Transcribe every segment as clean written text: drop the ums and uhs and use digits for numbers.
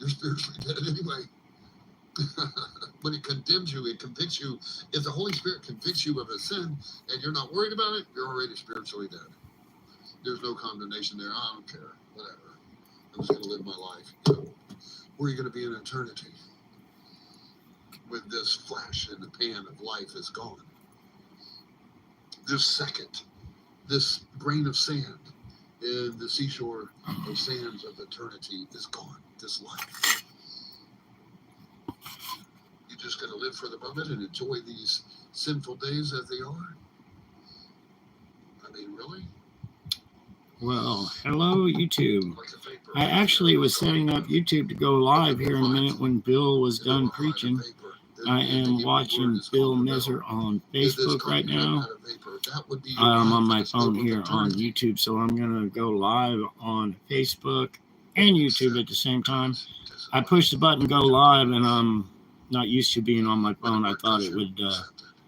you're spiritually dead anyway. When it condemns you, it convicts you. If the Holy Spirit convicts you of a sin and you're not worried about it, you're already spiritually dead. There's no condemnation there. I don't care. Whatever. I'm just going to live my life. Where are you going to be in eternity? When this flash in the pan of life is gone. This second, this grain of sand in the seashore of sands of eternity is gone. This life. You're just going to live for the moment and enjoy these sinful days as they are? I mean, really? Well, hello, YouTube. I actually was setting up YouTube to go live here in a minute when Bill was done preaching. I am watching Bill Messer on Facebook right now. I'm on my phone here on YouTube, so I'm going to go live on Facebook and YouTube at the same time. I pushed the button go live, and I'm not used to being on my phone. I thought it would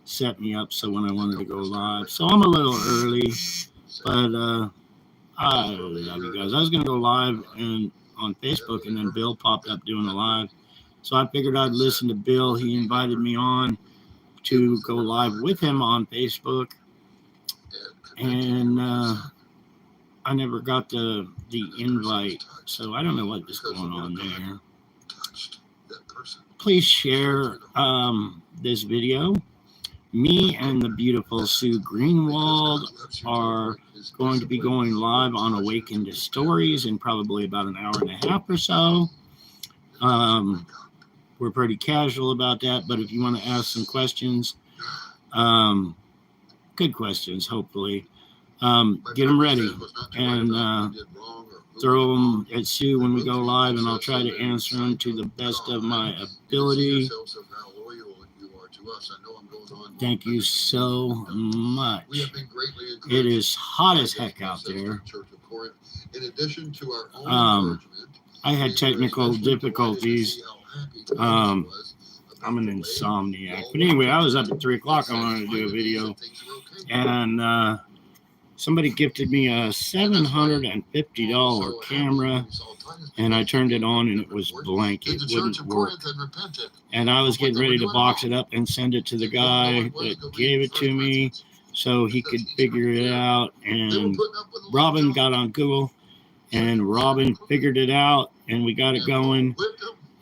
set me up so when I wanted to go live. So I'm a little early, but I love you guys. I was going to go live and on Facebook, and then Bill popped up doing a live. So I figured I'd listen to Bill. He invited me on to go live with him on Facebook. And I never got the invite. So I don't know what is going on there. Please share this video. Me and the beautiful Sue Greenwald are going to be going live on Awakened Stories in probably about an hour and a half or so. We're pretty casual about that, but if you want to ask some questions, good questions, hopefully, get them ready and throw them at Sue when we go live, and I'll try to answer them to the best of my ability. Thank you so much. It is hot as heck out there. I had technical difficulties. I'm an insomniac. But anyway, I was up at 3 o'clock. I wanted to do a video. And somebody gifted me a $750 camera. And I turned it on and it was blank. It wouldn't work. And I was getting ready to box it up and send it to the guy that gave it to me so he could figure it out. And Robin got on Google and Robin figured it out and we got it going.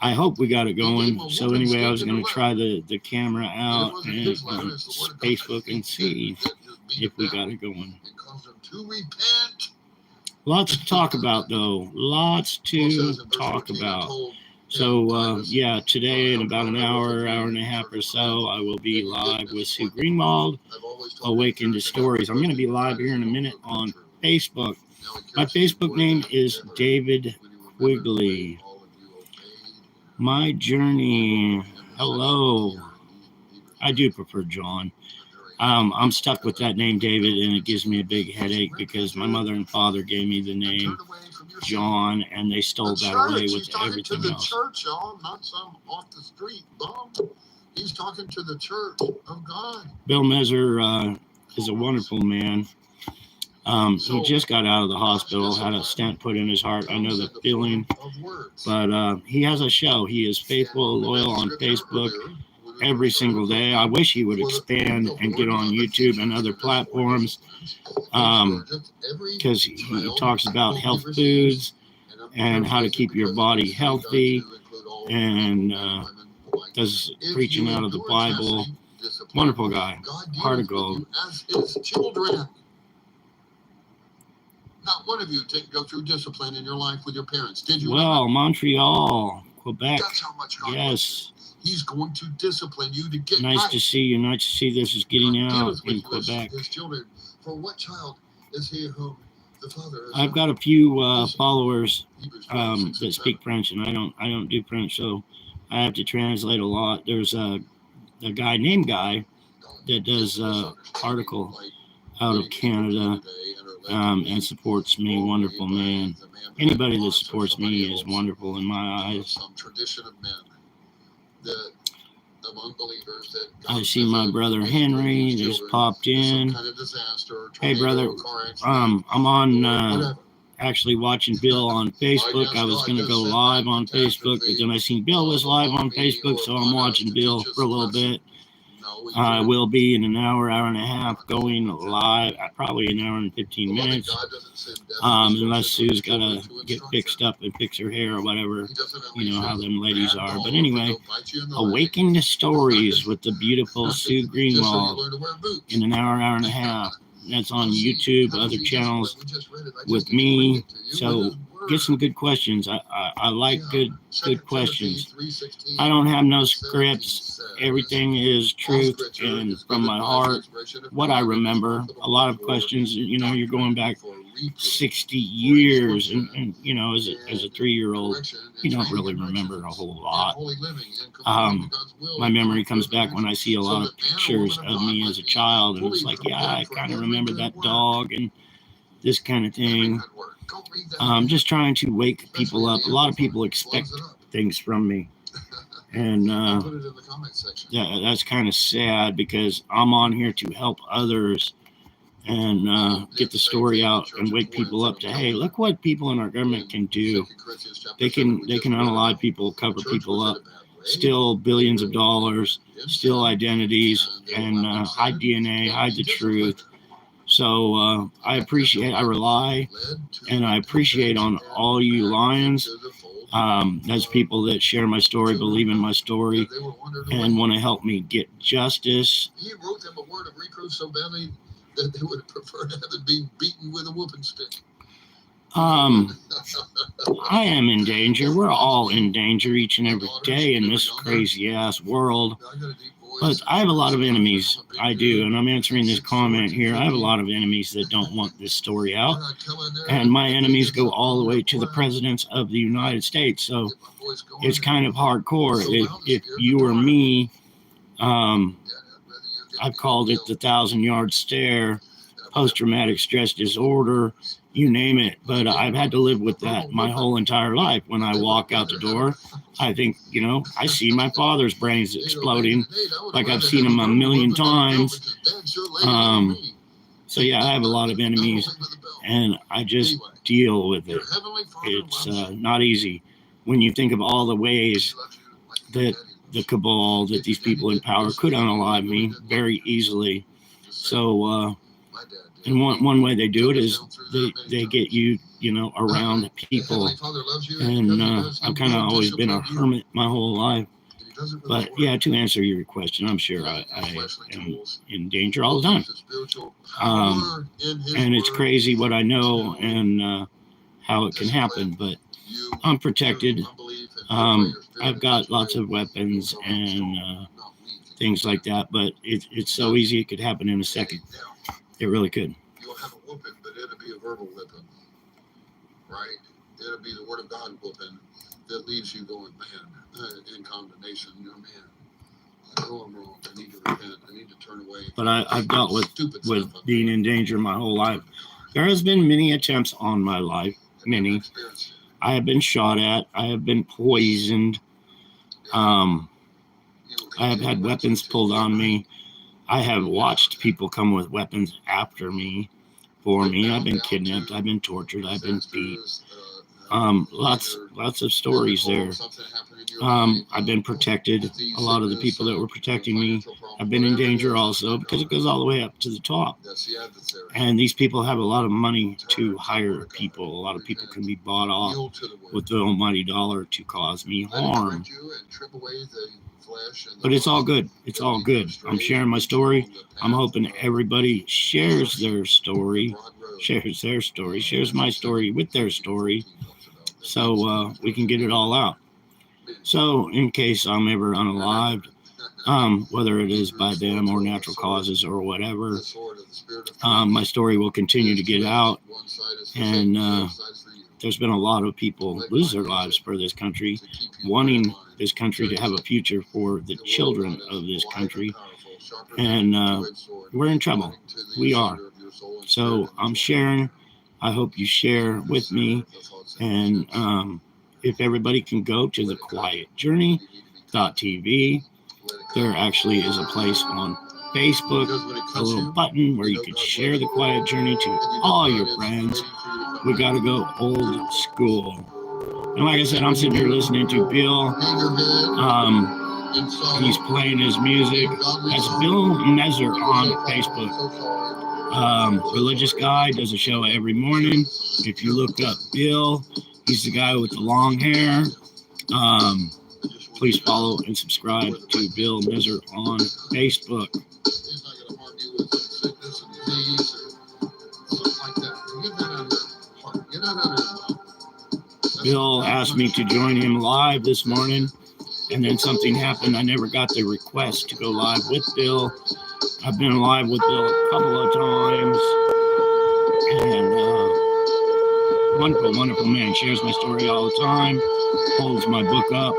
I hope we got it going. So anyway, I was going to try the camera out and on Facebook and see if we got it going. Lots to talk about, though. Lots to talk about. So, yeah, today in about an hour and a half or so, I will be live with Sue Greenwald, Awakened Stories. I'm going to be live here in a minute on Facebook. My Facebook name is David Quigley. My journey. Hello. I do prefer John. I'm stuck with that name, David, and it gives me a big headache because my mother and father gave me the name John, and they stole that away with everything else. Church, y'all, not some off the street bum. He's talking to the church of God. Bill Messer is a wonderful man. He just got out of the hospital, had a stent put in his heart. I know the feeling, but he has a show. He is faithful, loyal on Facebook every single day. I wish he would expand and get on YouTube and other platforms because he talks about health foods and how to keep your body healthy and does preaching out of the Bible. Wonderful guy. Heart of gold. Not one of you go through discipline in your life with your parents, did you? Well, Montreal, Quebec. That's how much God yes. He's going to discipline you to get nice right. To see you. Nice to see this is getting out in Quebec. His children. For what child is he whom the Father is? I've got a few followers that speak French, and I don't do French, so I have to translate a lot. There's a guy named Guy that does article out of Canada and supports me. Wonderful man. Anybody that supports me is wonderful in my eyes. Some tradition of men. I see my brother Henry just popped in. Hey brother, I'm on actually watching Bill on Facebook. I was going to go live on Facebook, but then I seen Bill was live on Facebook, so I'm watching Bill for a little bit. I will be in an hour and a half going live, probably an hour and 15 minutes, unless Sue's got to get fixed up and fix her hair or whatever, you know how them ladies are. But anyway, Awaken to Stories with the beautiful Sue Greenwald in an hour and a half. That's on YouTube, other channels with me. So get some good questions. I like good questions. I don't have no scripts. Everything is truth and from my heart, what I remember. A lot of questions, you know, you're going back 60 years, and you know, as a 3-year-old, you don't really remember a whole lot. My memory comes back when I see a lot of pictures of me as a child, and it's like, yeah, I kind of remember that dog and this kind of thing. Just trying to wake people up. A lot of people expect things from me, and that's kind of sad because I'm on here to help others and get the story out and wake people up to, hey, look what people in our government can do. They can unalive people, cover people up, steal billions of dollars, steal identities, and hide DNA, hide the truth. So I rely and I appreciate on all you lions. Those people that share my story, believe in my story, and want to help me get justice. He wrote them a word of reproof so badly that they would have preferred to have it being beaten with a whooping stick. I am in danger. We're all in danger each and every day in this crazy ass world. But I have a lot of enemies. I do. And I'm answering this comment here. I have a lot of enemies that don't want this story out. And my enemies go all the way to the presidents of the United States. So it's kind of hardcore. If you or me, I've called it the 1,000-yard stare, post-traumatic stress disorder, you name it. But I've had to live with that my whole entire life. When I walk out the door, I think, you know, I see my father's brains exploding like I've seen them a million times. So, yeah, I have a lot of enemies, and I just deal with it. It's not easy when you think of all the ways that the cabal, that these people in power could unalive me very easily. So, and one way they do it is they get you, you know, around people. And I've kind of always been a hermit my whole life. But yeah, to answer your question, I'm sure I am in danger all the time. And it's crazy what I know and how it can happen, but I'm protected. I've got lots of weapons and things like that, but it's so easy it could happen in a second. It really could. You'll have a whooping, but it'll be a verbal whipping, right? It'll be the word of God whooping that leaves you going, man, in condemnation. You know, man, I know I'm wrong. I need to repent. I need to turn away. But I've dealt with being in danger my whole life. There has been many attempts on my life, many. I have been shot at. I have been poisoned. I have had weapons pulled on me. I have watched people come with weapons after me, for me. I've been kidnapped. I've been tortured. I've been beat. Lots of stories there. I've been protected. A lot of the people that were protecting me have been in danger also because it goes all the way up to the top. And these people have a lot of money to hire people. A lot of people can be bought off with the almighty dollar to cause me harm. But it's all good. It's all good. I'm sharing my story. I'm hoping everybody shares their story, shares my story with their story, so we can get it all out. So in case I'm ever unalived, whether it is by them or natural causes or whatever, my story will continue to get out. And there's been a lot of people lose their lives for this country, wanting this country to have a future for the children of this country. And we're in trouble. We are. So I'm sharing. I hope you share with me. And if everybody can go to thequietjourney.tv, there actually is a place on Facebook, a little button where you can share The Quiet Journey to all your friends. We got to go old school. And like I said, I'm sitting here listening to Bill. He's playing his music. That's Bill Messer on Facebook. Religious guy, does a show every morning. If you look up Bill, he's the guy with the long hair. Please follow and subscribe to Bill Messer on Facebook. Bill asked me to join him live this morning, and then something happened. I never got the request to go live with Bill. I've been live with Bill a couple of times, and wonderful man. Shares my story all the time, holds my book up,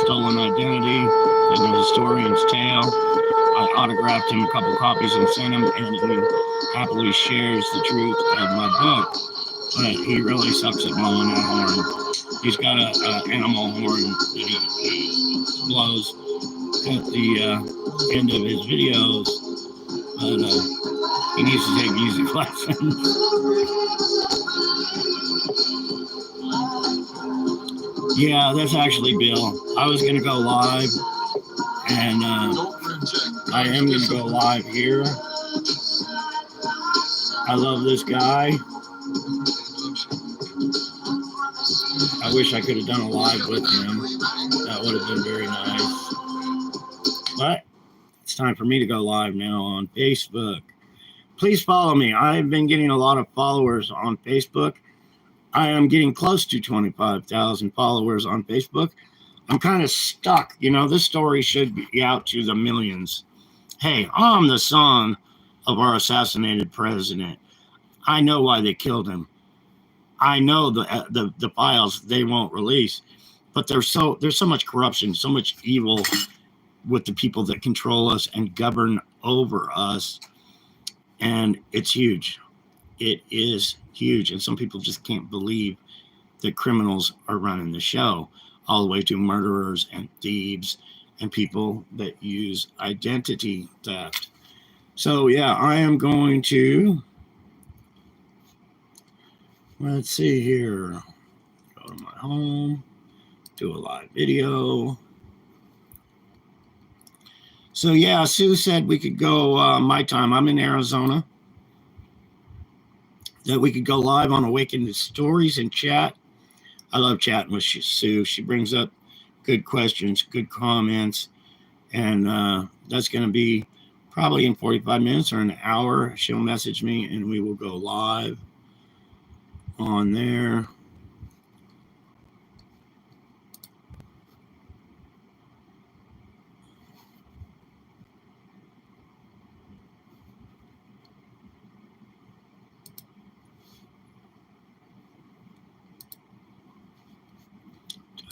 Stolen Identity, and The Historian's Tale. I autographed him a couple copies and sent him, and he happily shares the truth of my book. But he really sucks at blowing that horn. He's got an animal horn that he blows at the end of his videos, but he needs to take music lessons. Yeah, that's actually Bill. I was going to go live, and I am going to go live here. I love this guy. I wish I could have done a live with him. That would have been very nice. But it's time for me to go live now on Facebook. Please follow me. I've been getting a lot of followers on Facebook. I am getting close to 25,000 followers on Facebook. I'm kind of stuck. You know, this story should be out to the millions. Hey, I'm the son of our assassinated president. I know why they killed him. I know the files they won't release, but there's so much corruption, so much evil with the people that control us and govern over us, and it's huge. It is huge, and some people just can't believe that criminals are running the show, all the way to murderers and thieves and people that use identity theft. So yeah, I am going to. Let's see here. Go to my home, do a live video. So yeah, Sue said we could go my time. I'm in Arizona. That we could go live on Awakened Stories and chat. I love chatting with Sue. She brings up good questions, good comments, and that's going to be probably in 45 minutes or an hour. She'll message me, and we will go live on there.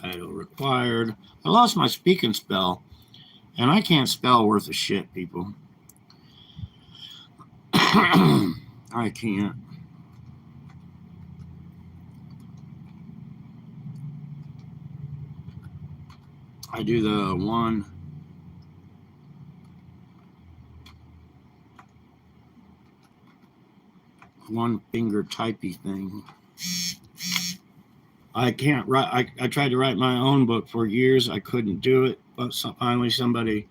Title required. I lost my speaking spell, and I can't spell worth a shit, people. I can't. I do the one finger typey thing. I can't write. I tried to write my own book for years. I couldn't do it, but finally somebody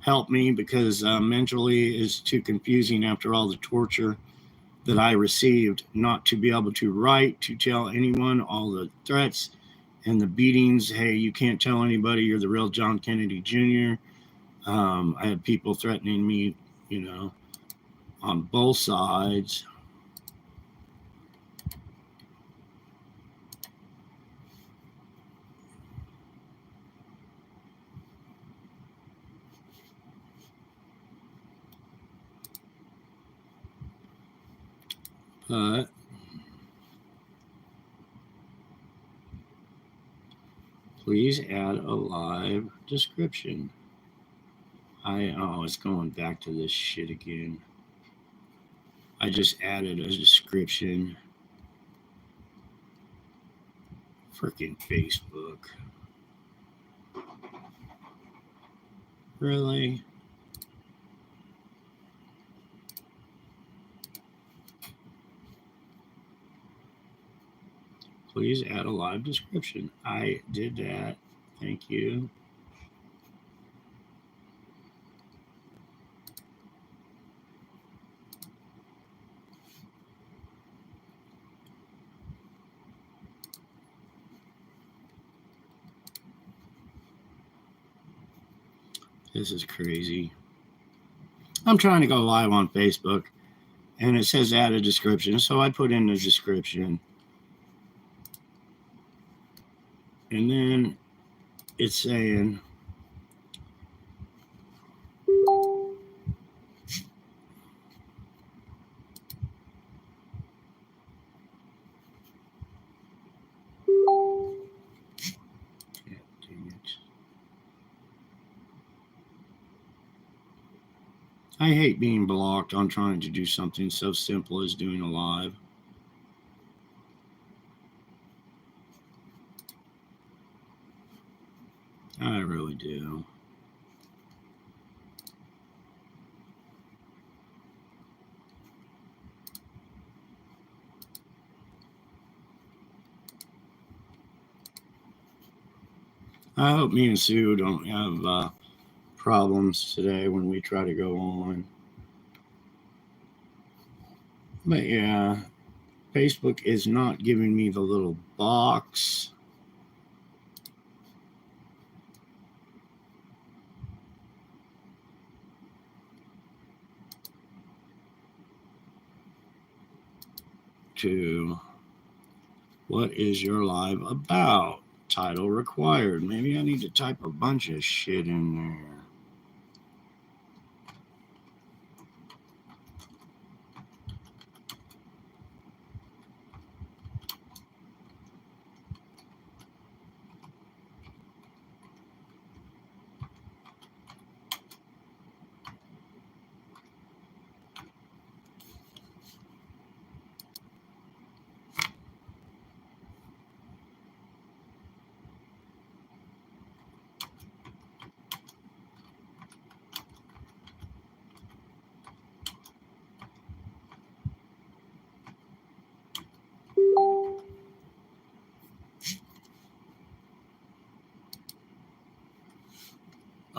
helped me because mentally it's too confusing after all the torture that I received, not to be able to write, to tell anyone, all the threats and the beatings. Hey, you can't tell anybody you're the real John Kennedy Jr. I had people threatening me, you know, on both sides. But please add a live description. It's going back to this shit again. I just added a description. Freaking Facebook. Really? Please add a live description. I did that. Thank you. This is crazy. I'm trying to go live on Facebook, and it says add a description. So I put in the description. And then it's saying, I hate being blocked on trying to do something so simple as doing a live. I really do. I hope me and Sue don't have problems today when we try to go on. But yeah, Facebook is not giving me the little box. To what is your live about? Title required. Maybe I need to type a bunch of shit in there.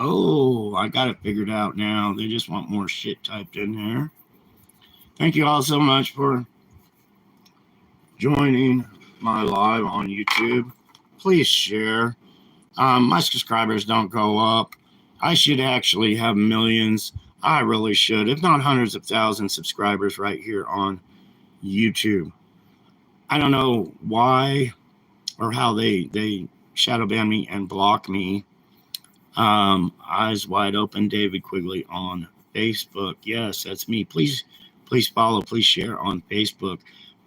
Oh, I got it figured out now. They just want more shit typed in there. Thank you all so much for joining my live on YouTube. Please share. My subscribers don't go up. I should actually have millions. I really should, if not hundreds of thousands subscribers right here on YouTube. I don't know why or how they shadow ban me and block me. Eyes Wide Open, David Quigley on Facebook. Yes, that's me. Please follow, please share on Facebook.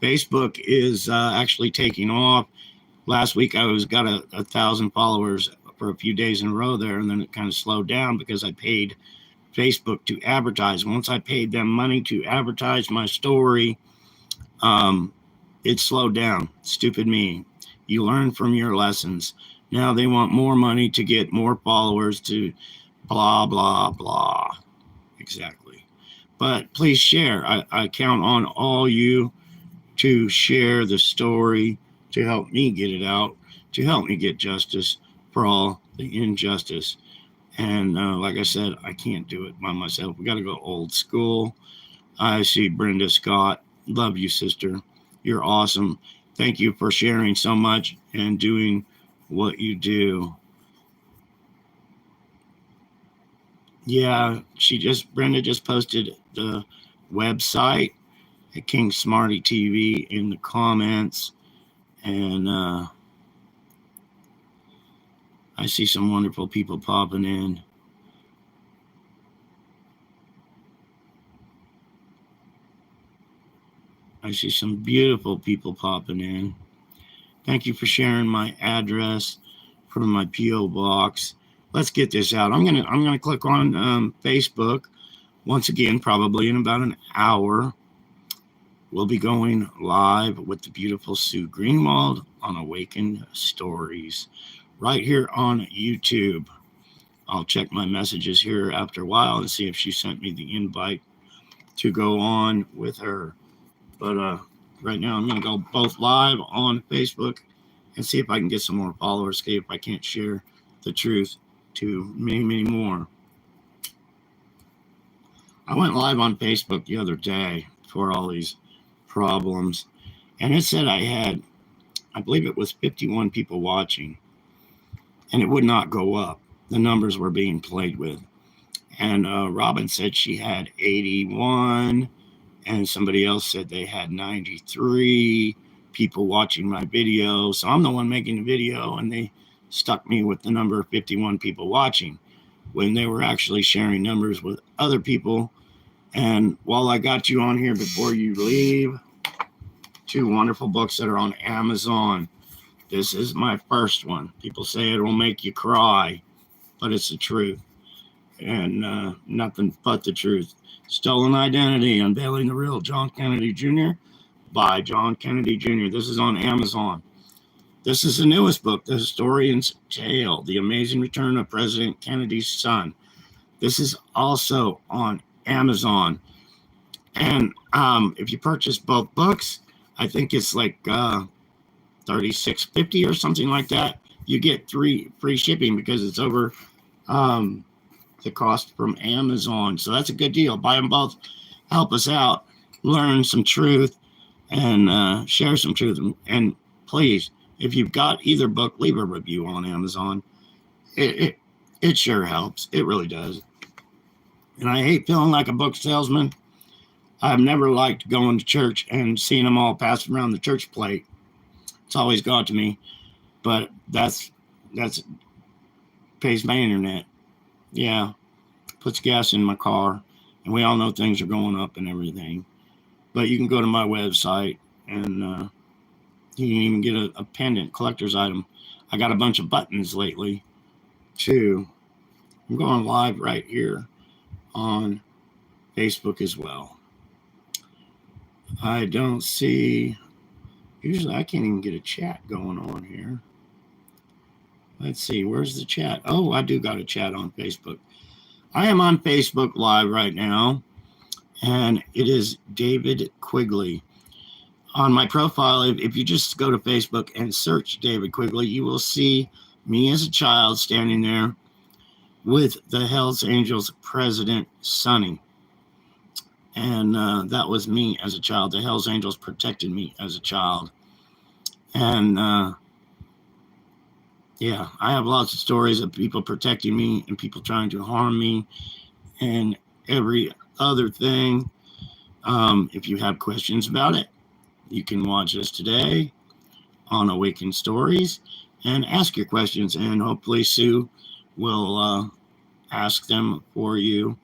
Facebook is actually taking off. Last week I got 1,000 followers for a few days in a row there, and then it kind of slowed down because I paid Facebook to advertise. Once I paid them money to advertise my story, it slowed down. Stupid me. You learn from your lessons. Now they want more money to get more followers to blah, blah, blah. Exactly. But please share. I count on all you to share the story, to help me get it out, to help me get justice for all the injustice. And like I said, I can't do it by myself. We got to go old school. I see Brenda Scott. Love you, sister. You're awesome. Thank you for sharing so much and doing what you do. Yeah, Brenda just posted the website at King Smarty TV in the comments. And I see some wonderful people popping in. I see some beautiful people popping in. Thank you for sharing my address for my P.O. box. Let's get this out. I'm gonna click on Facebook once again, probably in about an hour. We'll be going live with the beautiful Sue Greenwald on Awakened Stories right here on YouTube. I'll check my messages here after a while and see if she sent me the invite to go on with her. But right now. I'm going to go both live on Facebook and see if I can get some more followers, see if I can't share the truth to many, many more. I went live on Facebook the other day for all these problems, and it said I believe it was 51 people watching, and it would not go up. The numbers were being played with. And Robin said she had 81, and somebody else said they had 93 people watching my video. So I'm the one making the video, and they stuck me with the number of 51 people watching when they were actually sharing numbers with other people. And while I got you on here, before you leave, 2 wonderful books that are on Amazon. This is my first one. People say it will make you cry, but it's the truth. And nothing but the truth. Stolen Identity, Unveiling the Real John Kennedy Jr. by John Kennedy Jr. This is on Amazon. This is the newest book, The Historian's Tale, The Amazing Return of President Kennedy's Son. This is also on Amazon. And if you purchase both books, I think it's like $36.50 or something like that. You get 3 free shipping because it's over the cost from Amazon. So that's a good deal. Buy them both. Help us out. Learn some truth and share some truth. And please, if you've got either book, leave a review on Amazon. It sure helps. It really does. And I hate feeling like a book salesman. I've never liked going to church and seeing them all pass around the church plate. It's always got to me. But that's pays my internet. Yeah, puts gas in my car, and we all know things are going up and everything. But you can go to my website, and you can even get a pendant, collector's item. I got a bunch of buttons lately, too. I'm going live right here on Facebook as well. I don't see... Usually I can't even get a chat going on here. Let's see, where's the chat? Oh, I do got a chat on Facebook. I am on Facebook Live right now, and it is David Quigley. On my profile, if you just go to Facebook and search David Quigley, you will see me as a child standing there with the Hells Angels president, Sonny. And that was me as a child. The Hells Angels protected me as a child. And yeah, I have lots of stories of people protecting me and people trying to harm me and every other thing. If you have questions about it, you can watch us today on Awakened Stories and ask your questions. And hopefully Sue will ask them for you.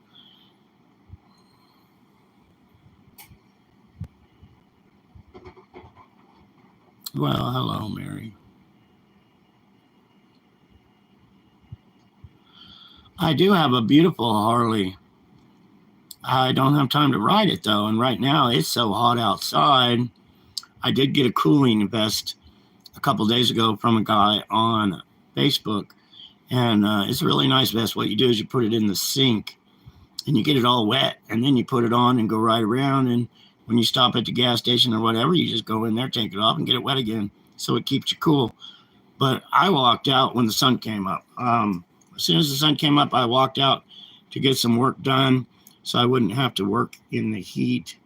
Well, hello, Mary. I do have a beautiful Harley. I don't have time to ride it, though, and right now it's so hot outside. I did get a cooling vest a couple days ago from a guy on Facebook, and it's a really nice vest. What you do is you put it in the sink, and you get it all wet, and then you put it on and go right around, and when you stop at the gas station or whatever, you just go in there, take it off, and get it wet again, so it keeps you cool. But I walked out when the sun came up. As soon as the sun came up, I walked out to get some work done so I wouldn't have to work in the heat.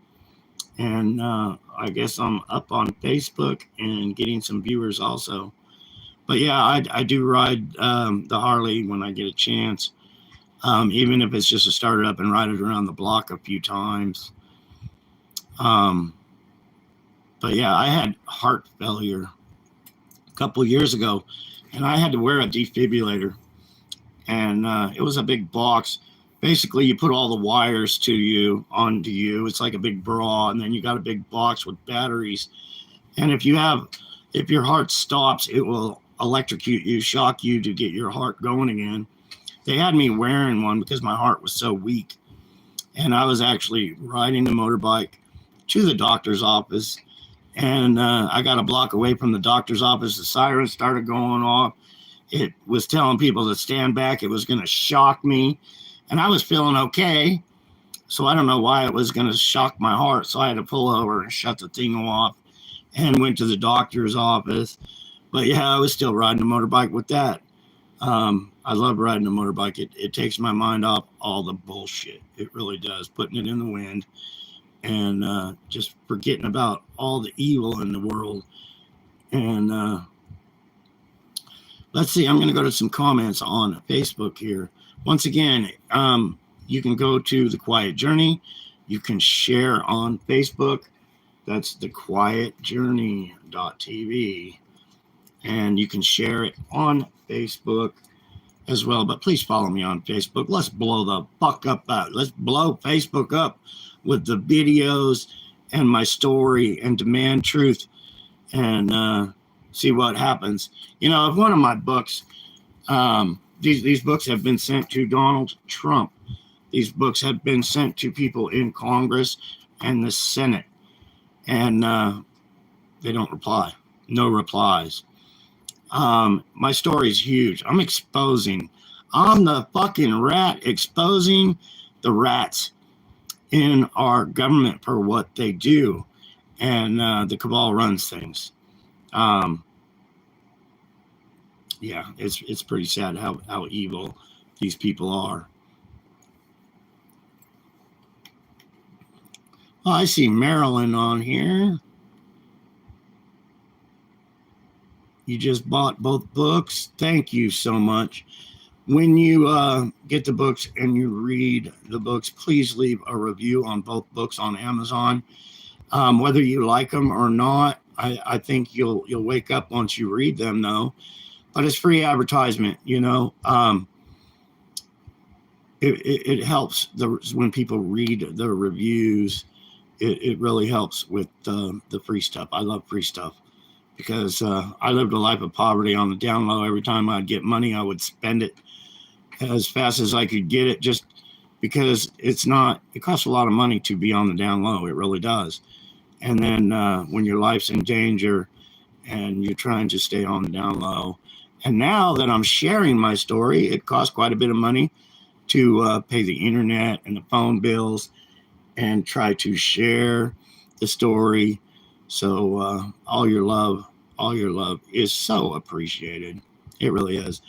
And I guess I'm up on Facebook and getting some viewers also. But yeah, I do ride the Harley when I get a chance, even if it's just to start it up and ride it around the block a few times. But yeah, I had heart failure a couple of years ago, and I had to wear a defibrillator. And it was a big box. Basically, you put all the wires onto you. It's like a big bra, and then you got a big box with batteries. And if your heart stops, it will electrocute you, shock you to get your heart going again. They had me wearing one because my heart was so weak. And I was actually riding the motorbike to the doctor's office. And I got a block away from the doctor's office. The siren started going off. It was telling people to stand back. It was going to shock me. And I was feeling okay. So I don't know why it was going to shock my heart. So I had to pull over and shut the thing off and went to the doctor's office. But yeah, I was still riding a motorbike with that. I love riding a motorbike. It takes my mind off all the bullshit. It really does. Putting it in the wind and just forgetting about all the evil in the world. And let's see, I'm going to go to some comments on Facebook here. Once again, you can go to The Quiet Journey. You can share on Facebook. That's thequietjourney.tv. And you can share it on Facebook as well. But please follow me on Facebook. Let's blow the fuck up out. Let's blow Facebook up with the videos and my story and demand truth and see what happens. You know, if one of my books, these books have been sent to Donald Trump. These books have been sent to people in Congress and the Senate. And they don't reply. No replies. My story is huge. I'm the fucking rat exposing the rats in our government for what they do. And the cabal runs things. Yeah, it's pretty sad how evil these people are. Oh, I see Marilyn on here. You just bought both books. Thank you so much. When you get the books and you read the books, please leave a review on both books on Amazon. Whether you like them or not, I think you'll wake up once you read them, though. But it's free advertisement, you know. It helps when people read the reviews. It really helps with the free stuff. I love free stuff because I lived a life of poverty on the down low. Every time I'd get money, I would spend it as fast as I could get it, just because it costs a lot of money to be on the down low. It really does. And then when your life's in danger and you're trying to stay on the down low. And now that I'm sharing my story, it costs quite a bit of money to pay the internet and the phone bills and try to share the story. So all your love is so appreciated. It really is.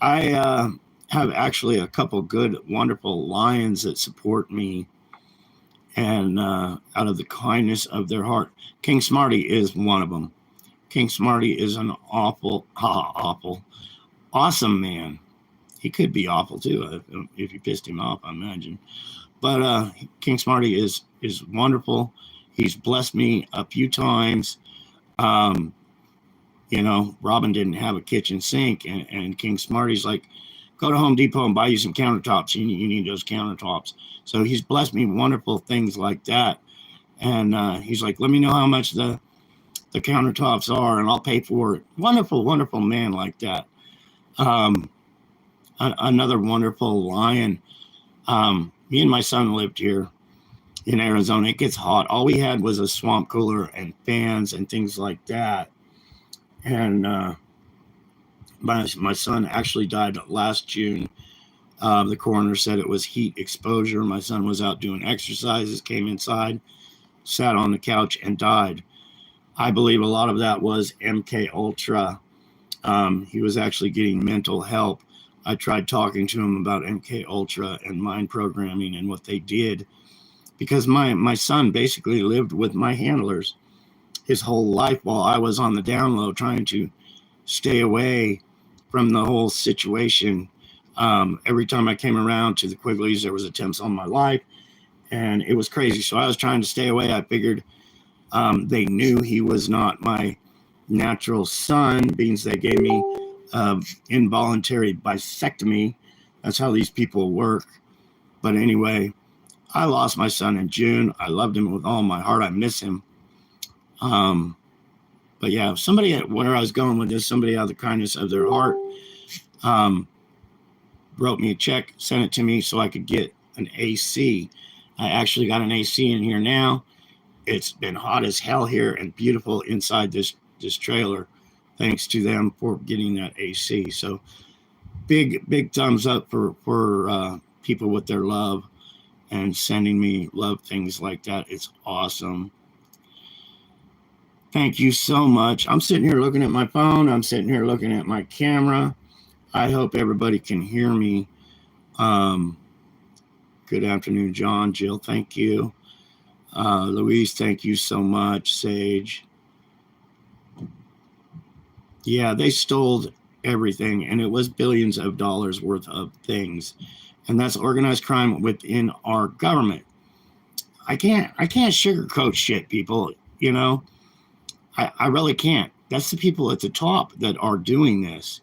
I have actually a couple good, wonderful lions that support me, and out of the kindness of their heart. King Smarty is one of them. King Smarty is an awesome man. He could be awful too if you pissed him off, I imagine. But King Smarty is wonderful. He's blessed me a few times. You know, Robin didn't have a kitchen sink, and King Smarty's like, go to Home Depot and buy you some countertops. You need those countertops. So he's blessed me wonderful things like that. And he's like, let me know how much the countertops are, and I'll pay for it. Wonderful, wonderful man like that. Another wonderful lion. Me and my son lived here in Arizona. It gets hot. All we had was a swamp cooler and fans and things like that. And my son actually died last June. The coroner said it was heat exposure. My son was out doing exercises, came inside, sat on the couch, and died. I believe a lot of that was MK Ultra. He was actually getting mental help. I tried talking to him about MK Ultra and mind programming and what they did, because my son basically lived with my handlers his whole life while I was on the down low trying to stay away from the whole situation. Every time I came around to the Quigley's, there was attempts on my life, and it was crazy. So I was trying to stay away. I figured they knew he was not my natural son, being they gave me involuntary vasectomy. That's how these people work. But anyway, I lost my son in June. I loved him with all my heart. I miss him. But yeah, where I was going with this, somebody out of the kindness of their heart wrote me a check, sent it to me so I could get an AC. I actually got an AC in here now. It's been hot as hell here and beautiful inside this trailer. Thanks to them for getting that AC. So big thumbs up for people with their love and sending me love, things like that. It's awesome. Thank you so much. I'm sitting here looking at my phone. I'm sitting here looking at my camera. I hope everybody can hear me. Good afternoon, John, Jill. Thank you. Louise, thank you so much. Sage. Yeah, they stole everything, and it was billions of dollars worth of things. And that's organized crime within our government. I can't sugarcoat shit, people. You know, I really can't. That's the people at the top that are doing this.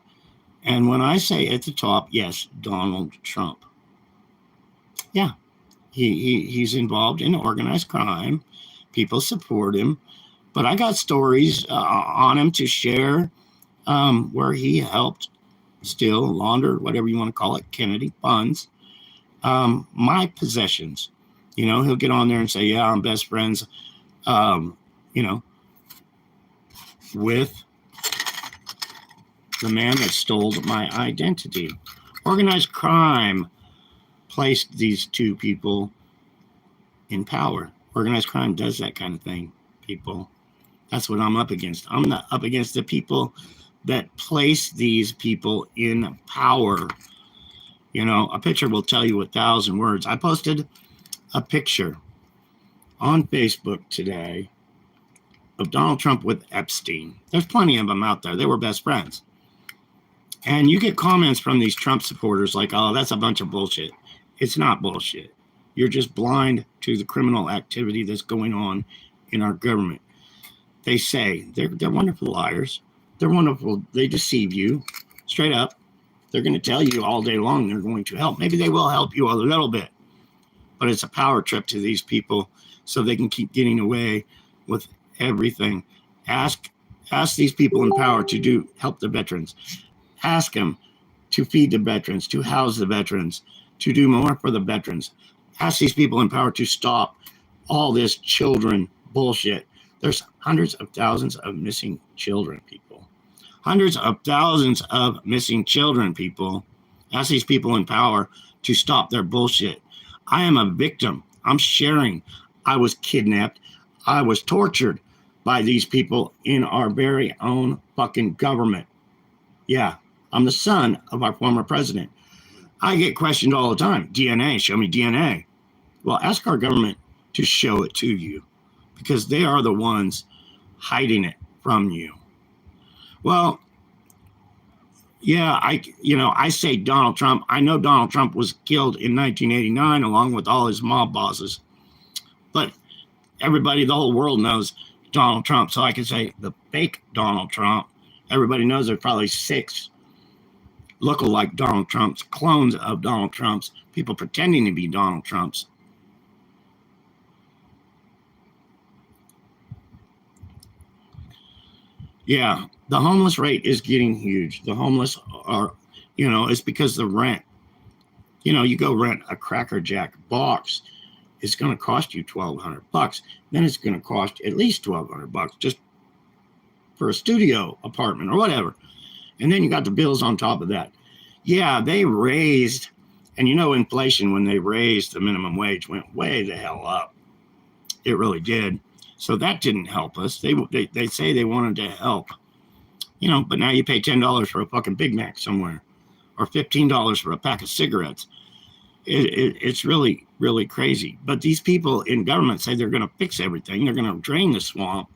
And when I say at the top, yes, Donald Trump. Yeah, he's involved in organized crime. People support him. But I got stories on him to share where he helped steal, launder, whatever you want to call it, Kennedy funds, my possessions. You know, he'll get on there and say, yeah, I'm best friends, you know, with the man that stole my identity. Organized crime placed these two people in power. Organized crime does that kind of thing, people. That's what I'm up against. I'm not up against the people that place these people in power. You know, a picture will tell you 1,000 words. I posted a picture on Facebook today of Donald Trump with Epstein. There's plenty of them out there. They were best friends. And you get comments from these Trump supporters like, oh, that's a bunch of bullshit. It's not bullshit. You're just blind to the criminal activity that's going on in our government. They say they're wonderful liars. They're wonderful. They deceive you straight up. They're going to tell you all day long they're going to help. Maybe they will help you a little bit, but it's a power trip to these people so they can keep getting away with everything. Ask these people in power to help the veterans. Ask them to feed the veterans, to house the veterans, to do more for the veterans. Ask these people in power to stop all this children bullshit. There's hundreds of thousands of missing children, people. Hundreds of thousands of missing children, people. Ask these people in power to stop their bullshit. I am a victim. I'm sharing. I was kidnapped. I was tortured by these people in our very own fucking government. Yeah, I'm the son of our former president. I get questioned all the time. DNA, show me DNA. Well, ask our government to show it to you because they are the ones hiding it from you. Well, yeah, I say Donald Trump. I know Donald Trump was killed in 1989 along with all his mob bosses. But everybody, the whole world knows Donald Trump. So I can say the fake Donald Trump. Everybody knows there's probably 6 lookalike Donald Trumps, clones of Donald Trumps, people pretending to be Donald Trumps. Yeah, the homeless rate is getting huge. The homeless are, it's because the rent. You go rent a Cracker Jack box, it's going to cost you $1,200. Then it's going to cost at least $1,200 just for a studio apartment or whatever. And then you got the bills on top of that. Yeah, they raised, and inflation, when they raised the minimum wage, went way the hell up. It really did. So that didn't help us. They say they wanted to help, but now you pay $10 for a fucking Big Mac somewhere, or $15 for a pack of cigarettes. It's really, really crazy. But these people in government say they're going to fix everything. They're going to drain the swamp.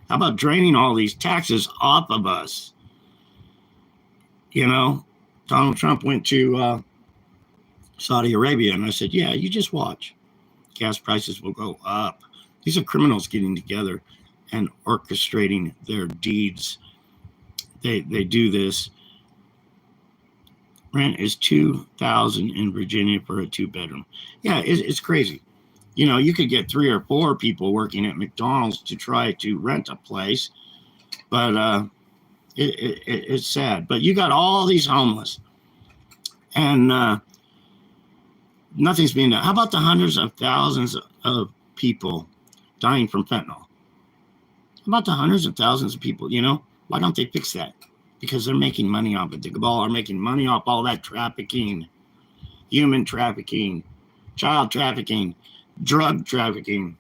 How about draining all these taxes off of us? Donald Trump went to Saudi Arabia, and I said, yeah, you just watch. Gas prices will go up. These are criminals getting together and orchestrating their deeds. They do this. Rent is $2,000 in Virginia for a 2-bedroom. Yeah, it's crazy. You could get 3 or 4 people working at McDonald's to try to rent a place, but it's sad. But you got all these homeless, and nothing's being done. How about the hundreds of thousands of people dying from fentanyl? How about the hundreds of thousands of people? Why don't they fix that? Because they're making money off it. The cabal are making money off all that trafficking, human trafficking, child trafficking, drug trafficking.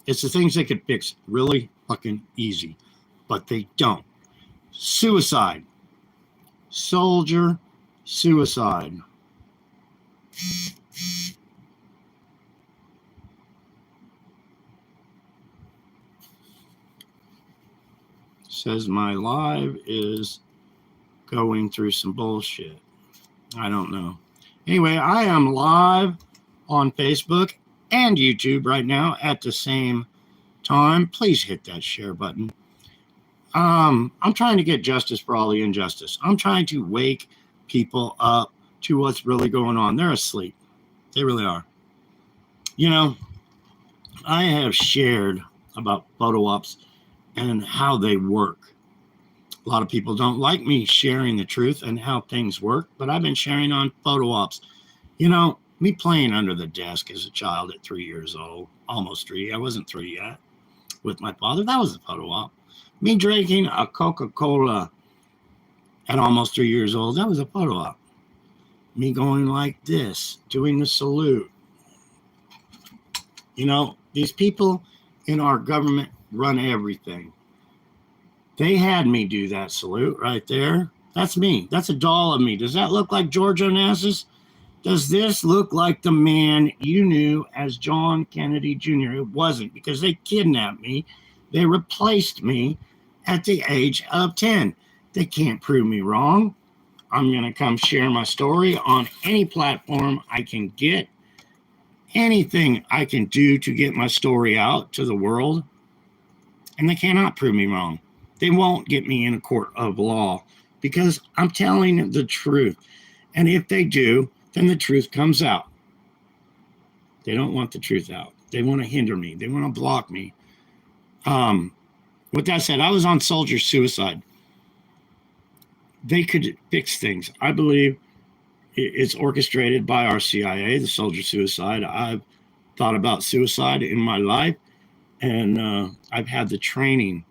It's the things they could fix really fucking easy, but they don't. Suicide. Soldier suicide. Says my live is going through some bullshit. I don't know. Anyway, I am live on Facebook and YouTube right now at the same time. Please hit that share button. I'm trying to get justice for all the injustice. I'm trying to wake people up to what's really going on. They're asleep. They really are. You know, I have shared about photo ops and how they work. A lot of people don't like me sharing the truth and how things work, but I've been sharing on photo ops. You know, me playing under the desk as a child at 3 years old, almost 3. I wasn't 3 yet. With my father, that was a photo op. Me drinking a Coca-Cola at almost 3 years old, that was a photo op. Me going like this, doing the salute. You know, these people in our government run everything. They had me do that salute right there. That's me. That's a doll of me. Does that look like George Onassis? Does this look like the man you knew as John Kennedy Jr.? It wasn't, because they kidnapped me. They replaced me at the age of 10. They can't prove me wrong. I'm going to come share my story on any platform I can get. Anything I can do to get my story out to the world. And they cannot prove me wrong. They won't get me in a court of law because I'm telling the truth. And if they do, then the truth comes out. They don't want the truth out. They want to hinder me. They want to block me. With that said, I was on soldier suicide. They could fix things. I believe it's orchestrated by our CIA, the soldier suicide. I've thought about suicide in my life, and I've had the training.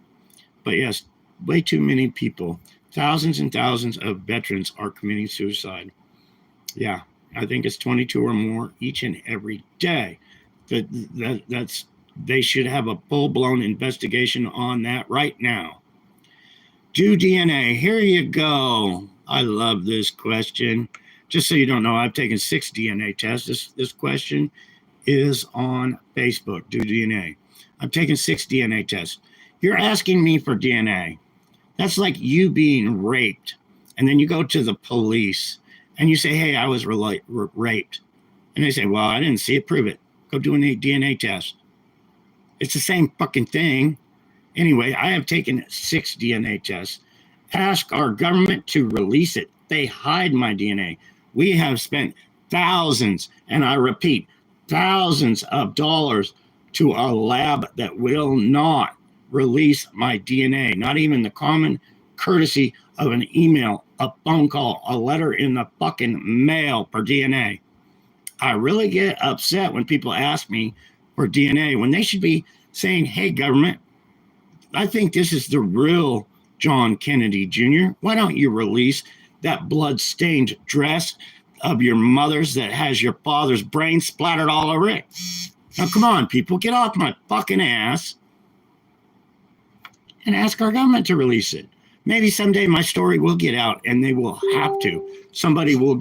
But yes, way too many people, thousands and thousands of veterans are committing suicide. Yeah, I think it's 22 or more each and every day. That's they should have a full-blown investigation on that right now. Do DNA. Here you go. I love this question. Just so you don't know, I've taken 6 DNA tests. This question is on Facebook. Do DNA. I've taken 6 DNA tests. You're asking me for DNA. That's like you being raped. And then you go to the police and you say, hey, I was raped. And they say, well, I didn't see it. Prove it. Go do a DNA test. It's the same fucking thing. Anyway, I have taken 6 DNA tests. Ask our government to release it. They hide my DNA. We have spent thousands, and I repeat, thousands of dollars to a lab that will not release my DNA. Not even the common courtesy of an email, a phone call, a letter in the fucking mail for DNA. I really get upset when people ask me for DNA when they should be saying, hey, government, I think this is the real John Kennedy Jr. Why don't you release that blood-stained dress of your mother's that has your father's brain splattered all over it? Now, come on, people, get off my fucking ass and ask our government to release it. Maybe someday my story will get out and they will have to. Somebody will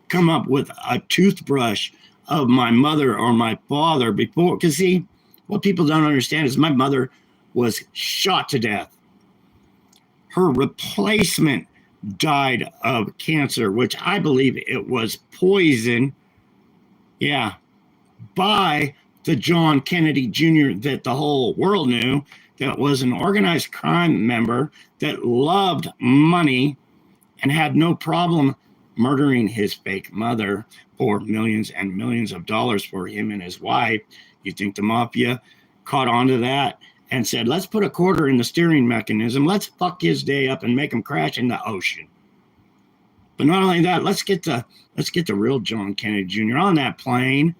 come up with a toothbrush of my mother or my father before. Because, see, what people don't understand is my mother was shot to death. Her replacement died of cancer, which I believe it was poison. Yeah, by the John Kennedy Jr. that the whole world knew, that was an organized crime member that loved money and had no problem murdering his fake mother for millions and millions of dollars for him and his wife. You think the mafia caught on to that and said, let's put a quarter in the steering mechanism. Let's fuck his day up and make him crash in the ocean. But not only that, let's get the real John Kennedy Jr. on that plane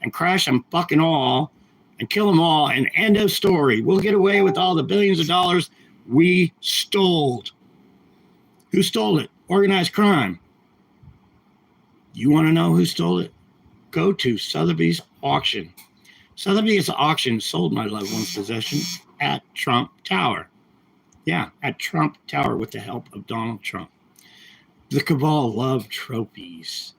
and crash them fucking all and kill them all and end of story. We'll get away with all the billions of dollars we stole. Who stole it? Organized crime. You want to know who stole it? Go to Sotheby's auction. Sotheby's auction sold my loved one's possession at Trump Tower. Yeah, at Trump Tower with the help of Donald Trump. The cabal love trophies.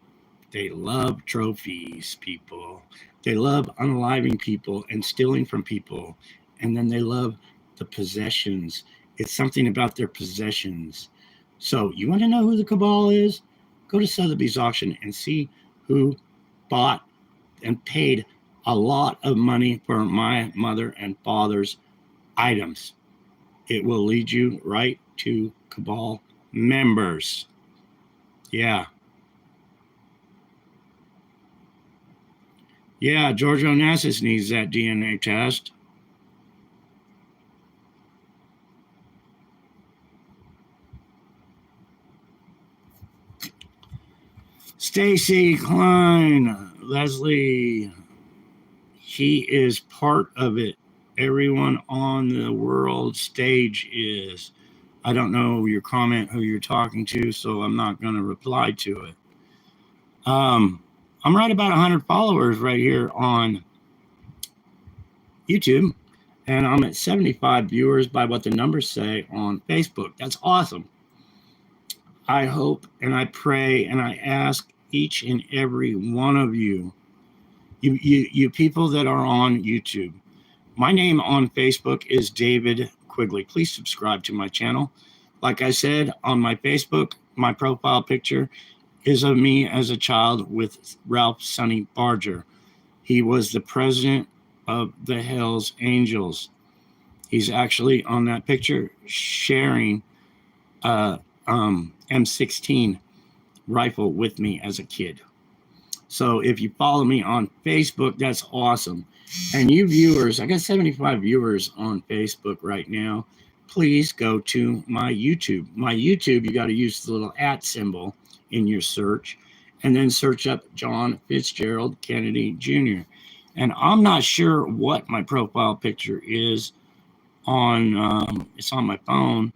They love trophies, people. They love unaliving people and stealing from people. And then they love the possessions. It's something about their possessions. So you want to know who the cabal is? Go to Sotheby's auction and see who bought and paid a lot of money for my mother and father's items. It will lead you right to cabal members. Yeah. Yeah, George Onassis needs that DNA test. Stacy Klein, Leslie, he is part of it. Everyone on the world stage is. I don't know your comment, who you're talking to, so I'm not going to reply to it. I'm right about 100 followers right here on YouTube, and I'm at 75 viewers by what the numbers say on Facebook. That's awesome. I hope and I pray and I ask each and every one of you people that are on YouTube. My name on Facebook is David Quigley. Please subscribe to my channel. Like I said, on my Facebook, my profile picture is of me as a child with Ralph Sonny Barger. He was the president of the Hells Angels. He's actually on that picture sharing M16 rifle with me as a kid. So if you follow me on Facebook, that's awesome. And you viewers, I got 75 viewers on Facebook right now. Please go to my YouTube. My YouTube, you got to use the little @ symbol in your search, and then search up John Fitzgerald Kennedy Jr. And I'm not sure what my profile picture is on, it's on my phone.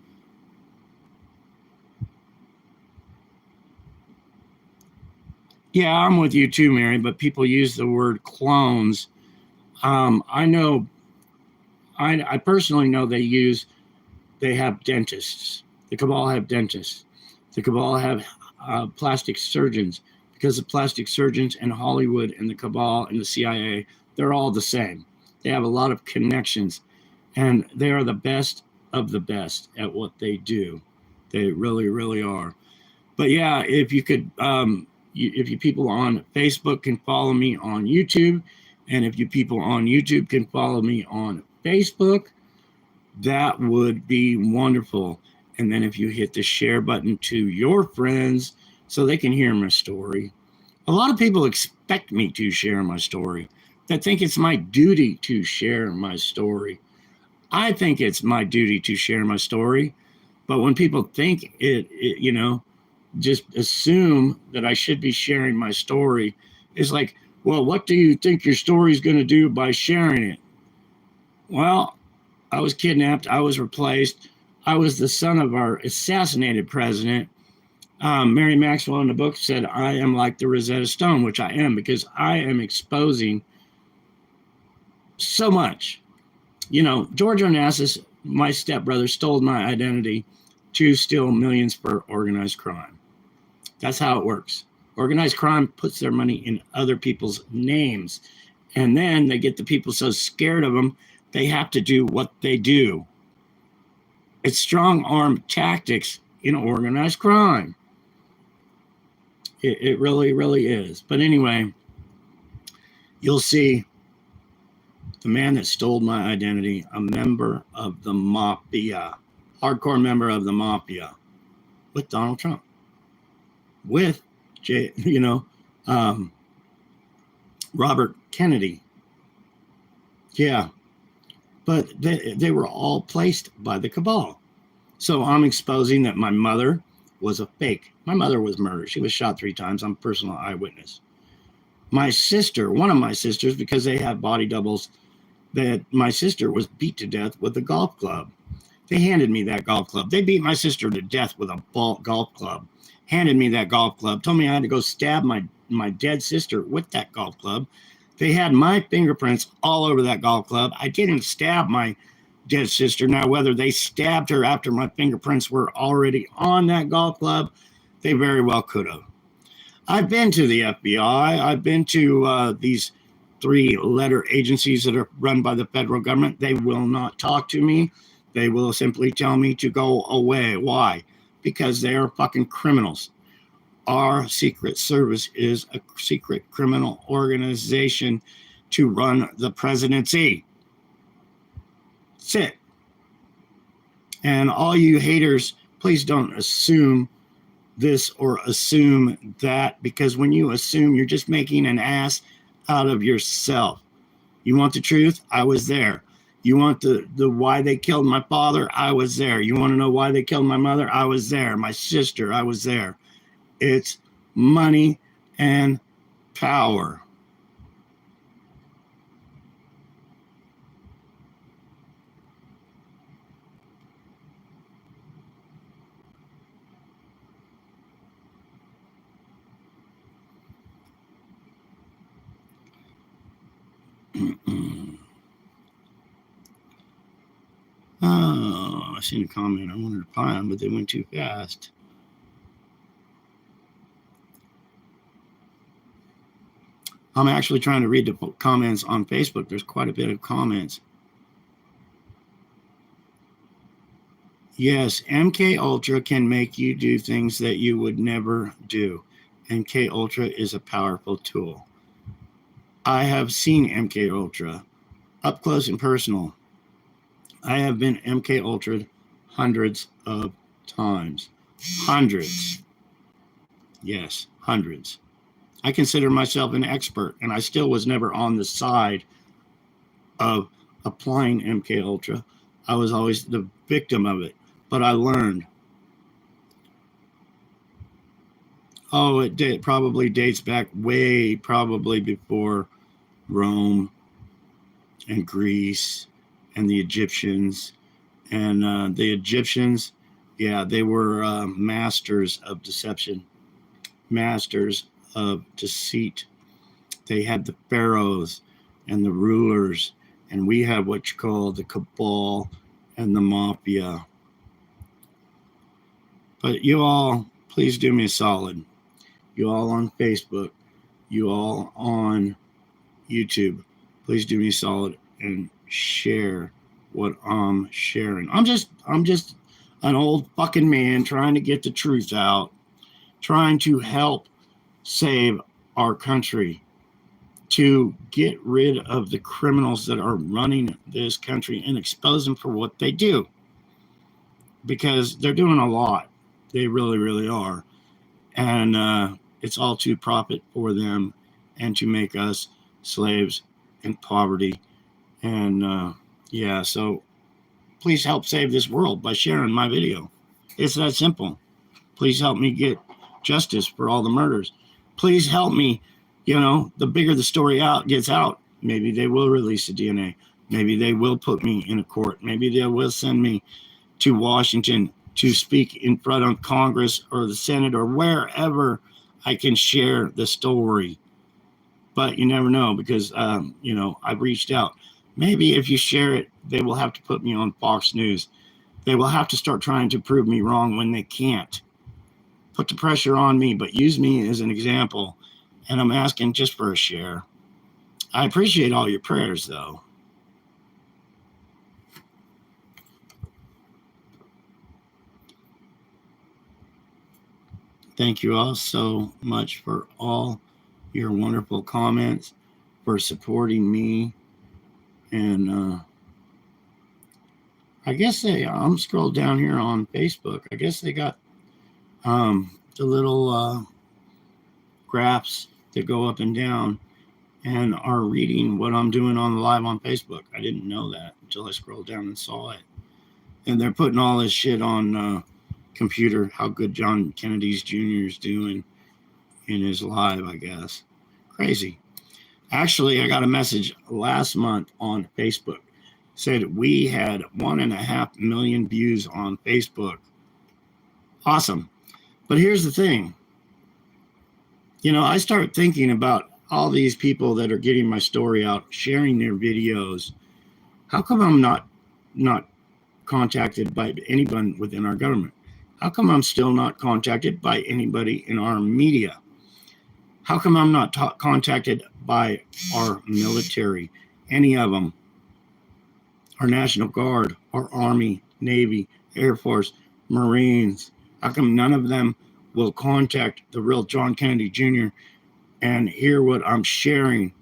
Yeah, I'm with you too, Mary, but people use the word clones. I know, I personally know they have dentists. The cabal have dentists. The cabal have plastic surgeons, because the plastic surgeons in Hollywood and the cabal and the CIA, they're all the same. They have a lot of connections, and they are the best of the best at what they do. They really, really are. But yeah, if you could, if you people on Facebook can follow me on YouTube, and if you people on YouTube can follow me on Facebook, that would be wonderful. And then if you hit the share button to your friends so they can hear my story. A lot of people expect me to share my story. They think it's my duty to share my story. I think it's my duty to share my story. But when people think it just assume that I should be sharing my story, it's like, well, what do you think your story is going to do by sharing it? Well, I was kidnapped. I was replaced. I was the son of our assassinated president. Mary Maxwell in the book said, I am like the Rosetta Stone, which I am, because I am exposing so much. George Onassis, my stepbrother, stole my identity to steal millions for organized crime. That's how it works. Organized crime puts their money in other people's names. And then they get the people so scared of them, they have to do what they do. It's strong arm tactics in organized crime. It really, really is. But anyway, you'll see the man that stole my identity, a member of the mafia, hardcore member of the mafia, with Donald Trump, with Robert Kennedy. Yeah, but they were all placed by the cabal. So I'm exposing that my mother was a fake. My mother was murdered. She was shot 3 times. I'm a personal eyewitness. My sister, one of my sisters, because they have body doubles, that my sister was beat to death with a golf club. They handed me that golf club. They beat my sister to death with a golf club, handed me that golf club, told me I had to go stab my dead sister with that golf club. They had my fingerprints all over that golf club. I didn't stab my dead sister. Now, whether they stabbed her after my fingerprints were already on that golf club, they very well could have. I've been to the FBI. I've been to these 3-letter agencies that are run by the federal government. They will not talk to me. They will simply tell me to go away. Why? Because they are fucking criminals. Our Secret Service is a secret criminal organization to run the presidency. That's it. And all you haters, please don't assume this or assume that, because when you assume, you're just making an ass out of yourself. You want the truth? I was there. You want the why they killed my father? I was there. You want to know why they killed my mother? I was there. My sister, I was there. It's money and power. Oh, I seen a comment I wanted to find, but they went too fast. I'm actually trying to read the comments on Facebook. There's quite a bit of comments. Yes, MK Ultra can make you do things that you would never do. MK Ultra is a powerful tool. I have seen MK Ultra up close and personal. I have been MK Ultra'd hundreds of times. Hundreds. Yes, hundreds. I consider myself an expert, and I still was never on the side of applying MK Ultra. I was always the victim of it, but I learned. Oh, it probably dates back way probably before Rome and Greece and the Egyptians. And the Egyptians, yeah, they were masters of deception, masters of deceit. They had the pharaohs and the rulers, and we have what you call the cabal and the mafia. But you all, please do me a solid. You all on Facebook, you all on YouTube, please do me a solid and share what I'm sharing. I'm just an old fucking man trying to get the truth out, trying to help save our country, to get rid of the criminals that are running this country and expose them for what they do, because they're doing a lot. They really, really are. And it's all to profit for them and to make us slaves in poverty. And yeah, so please help save this world by sharing my video. It's that simple. Please help me get justice for all the murders. Please help me. You know, the bigger the story gets out, maybe they will release the DNA. Maybe they will put me in a court. Maybe they will send me to Washington to speak in front of Congress or the Senate or wherever I can share the story. But you never know, because, you know, I've reached out. Maybe if you share it, they will have to put me on Fox News. They will have to start trying to prove me wrong when they can't. Put the pressure on me, but use me as an example. And I'm asking just for a share. I appreciate all your prayers, though. Thank you all so much for all your wonderful comments, for supporting me. And I guess I'm scrolled down here on Facebook. I guess they got the little graphs that go up and down and are reading what I'm doing on the live on Facebook. I didn't know that until I scrolled down and saw it. And they're putting all this shit on computer, how good John Kennedy's Jr. is doing in his live, I guess. Crazy. Actually, I got a message last month on Facebook. Said we had 1.5 million views on Facebook. Awesome. But here's the thing. You know, I start thinking about all these people that are getting my story out, sharing their videos, how come I'm not contacted by anyone within our government? How come I'm still not contacted by anybody in our media? How come I'm not contacted by our military, any of them, our National Guard, our Army, Navy, Air Force, Marines? How come none of them will contact the real John Kennedy Jr. and hear what I'm sharing?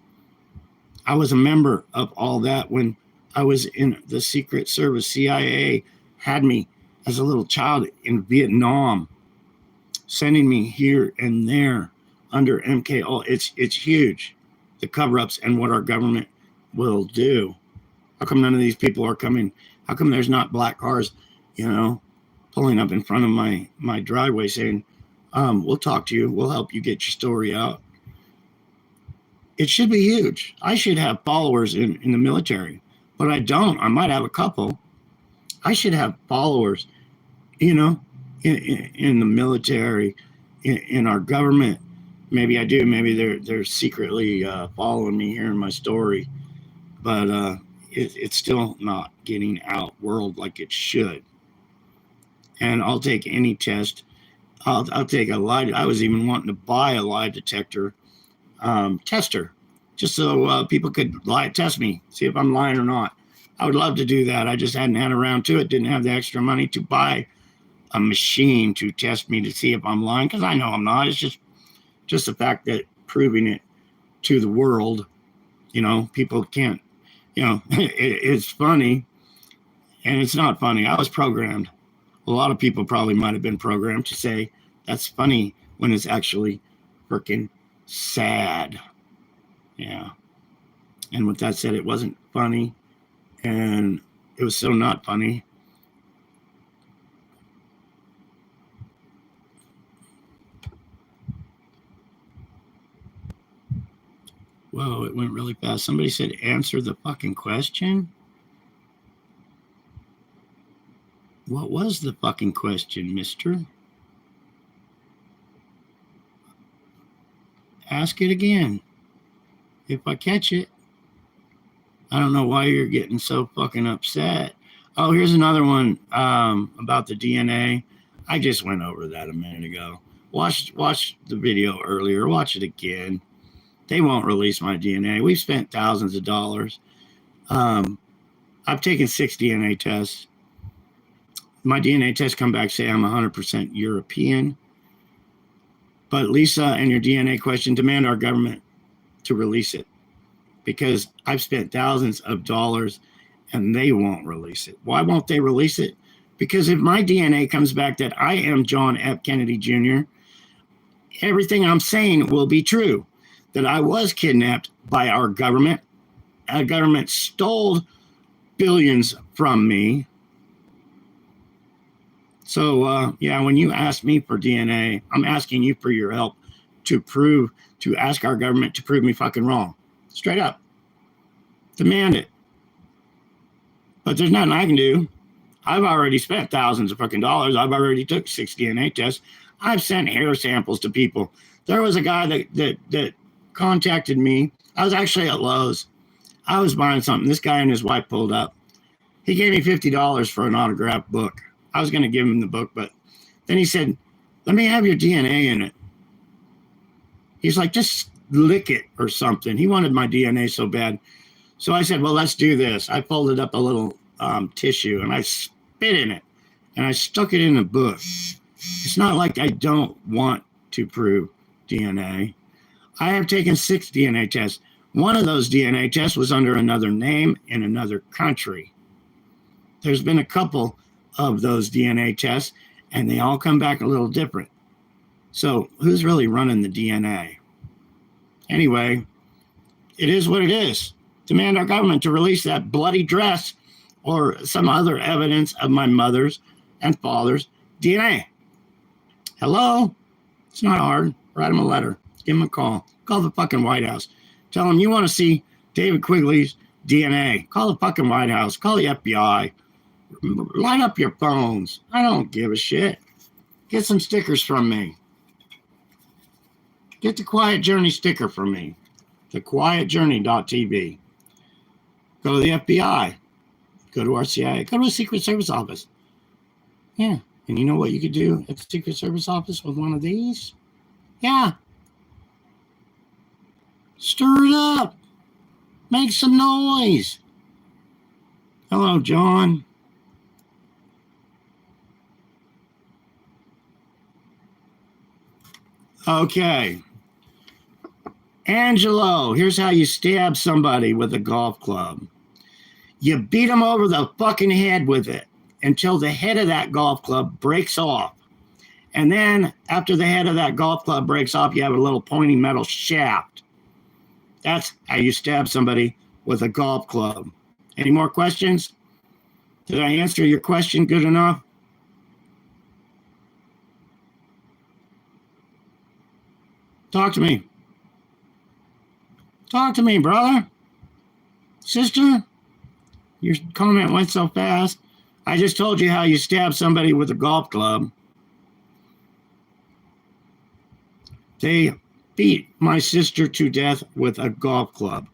I was a member of all that when I was in the Secret Service. CIA had me as a little child in Vietnam, sending me here and there under MK. Oh, it's huge, the cover-ups and what our government will do. How come none of these people are coming? How come there's not black cars, pulling up in front of my driveway saying, we'll talk to you, we'll help you get your story out? It should be huge. I should have followers in the military, but I don't. I might have a couple. I should have followers, in the military, in our government. Maybe I do. Maybe they're secretly following me, hearing my story, but it's still not getting out world like it should. And I'll take any test. I'll take a lie. I was even wanting to buy a lie detector tester, just so people could test me, see if I'm lying or not. I would love to do that. I just hadn't had around to it. Didn't have the extra money to buy a machine to test me to see if I'm lying, because I know I'm not. It's just the fact that proving it to the world, people can't, it's funny and it's not funny. I was programmed. A lot of people probably might have been programmed to say that's funny when it's actually freaking sad. Yeah. And with that said, it wasn't funny, and it was so not funny. Whoa, it went really fast. Somebody said, answer the fucking question. What was the fucking question, mister? Ask it again. If I catch it. I don't know why you're getting so fucking upset. Oh, here's another one about the DNA. I just went over that a minute ago. Watch the video earlier. Watch it again. They won't release my DNA. We've spent thousands of dollars. I've taken 6 DNA tests. My DNA tests come back, say I'm 100% European. But Lisa and your DNA question, demand our government to release it, because I've spent thousands of dollars and they won't release it. Why won't they release it? Because if my DNA comes back that I am John F. Kennedy Jr., everything I'm saying will be true. That I was kidnapped by our government. Our government stole billions from me. So, when you ask me for DNA, I'm asking you for your help to ask our government to prove me fucking wrong. Straight up. Demand it. But there's nothing I can do. I've already spent thousands of fucking dollars. I've already took 6 DNA tests. I've sent hair samples to people. There was a guy that contacted me. I was actually at Lowe's. I was buying something. This guy and his wife pulled up. He gave me $50 for an autographed book. I was going to give him the book, but then he said, let me have your DNA in it. He's like, just lick it or something. He wanted my DNA so bad. So I said, well, let's do this. I folded up a little tissue and I spit in it and I stuck it in the book. It's not like I don't want to prove DNA. I have taken 6 DNA tests. One of those DNA tests was under another name in another country. There's been a couple of those DNA tests, and they all come back a little different. So who's really running the DNA? Anyway, it is what it is. Demand our government to release that bloody dress or some other evidence of my mother's and father's DNA. Hello? It's not hard. Write them a letter. Give them a call. Call the fucking White House. Tell them you want to see David Quigley's DNA. Call the fucking White House. Call the FBI. Light up your phones. I don't give a shit. Get some stickers from me. Get the Quiet Journey sticker from me. thequietjourney.tv. Go to the FBI. Go to our CIA. Go to a Secret Service office. Yeah. And you know what you could do at the Secret Service office with one of these? Yeah. Stir it up. Make some noise. Hello, John. Okay. Angelo, here's how you stab somebody with a golf club. You beat them over the fucking head with it until the head of that golf club breaks off. And then after the head of that golf club breaks off, you have a little pointy metal shaft. That's how you stab somebody with a golf club. Any more questions? Did I answer your question good enough? Talk to me. Talk to me, brother. Sister, your comment went so fast. I just told you how you stab somebody with a golf club. They beat my sister to death with a golf club.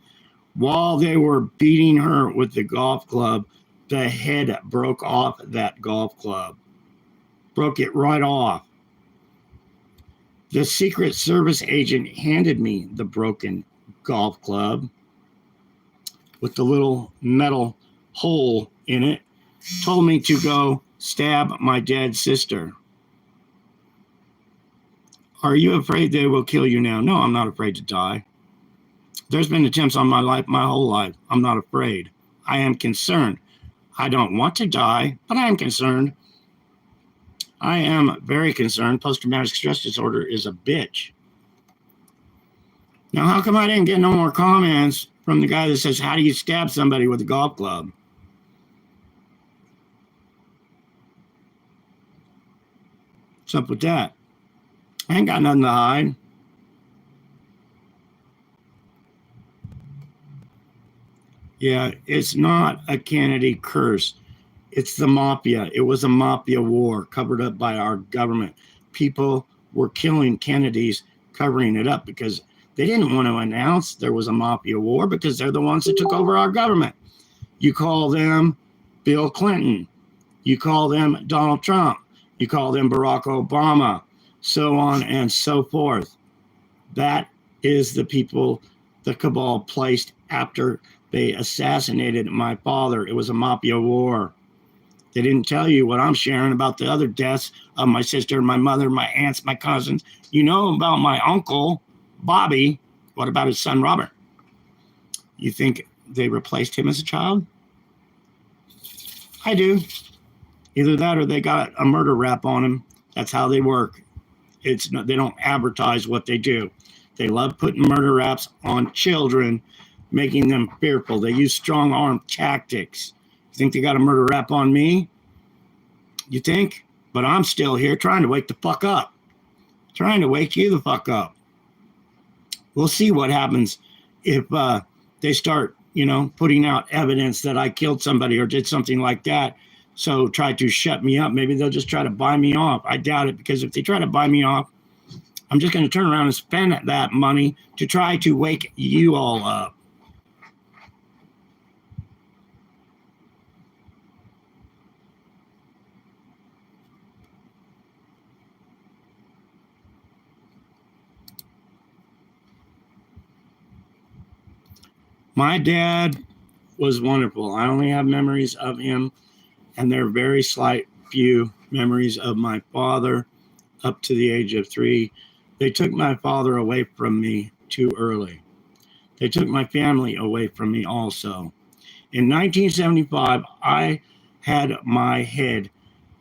While they were beating her with the golf club, the head broke off that golf club. Broke it right off. The Secret Service agent handed me the broken golf club with the little metal hole in it, told me to go stab my dead sister. Are you afraid they will kill you now? No, I'm not afraid to die. There's been attempts on my life, my whole life. I'm not afraid. I am concerned. I don't want to die, but I am concerned. I am very concerned. Post-traumatic stress disorder is a bitch. Now, how come I didn't get no more comments from the guy that says, how do you stab somebody with a golf club? What's up with that? I ain't got nothing to hide. Yeah, it's not a Kennedy curse. It's the mafia. It was a mafia war covered up by our government. People were killing Kennedys, covering it up because they didn't want to announce there was a mafia war because they're the ones that took over our government. You call them Bill Clinton. You call them Donald Trump. You call them Barack Obama, so on and so forth. That is the people the cabal placed after they assassinated my father. It was a mafia war. They didn't tell you what I'm sharing about the other deaths of my sister, my mother, my aunts, my cousins. You know about my uncle, Bobby. What about his son, Robert? You think they replaced him as a child? I do. Either that or they got a murder rap on him. That's how they work. It's not, they don't advertise what they do. They love putting murder raps on children, making them fearful. They use strong arm tactics. You think they got a murder rap on me? You think? But I'm still here trying to wake the fuck up. Trying to wake you the fuck up. We'll see what happens if they start, putting out evidence that I killed somebody or did something like that. So try to shut me up. Maybe they'll just try to buy me off. I doubt it, because if they try to buy me off, I'm just going to turn around and spend that money to try to wake you all up. My dad was wonderful. I only have memories of him, and they're very slight few memories of my father up to the age of 3. They took my father away from me too early. They took my family away from me also. In 1975, I had my head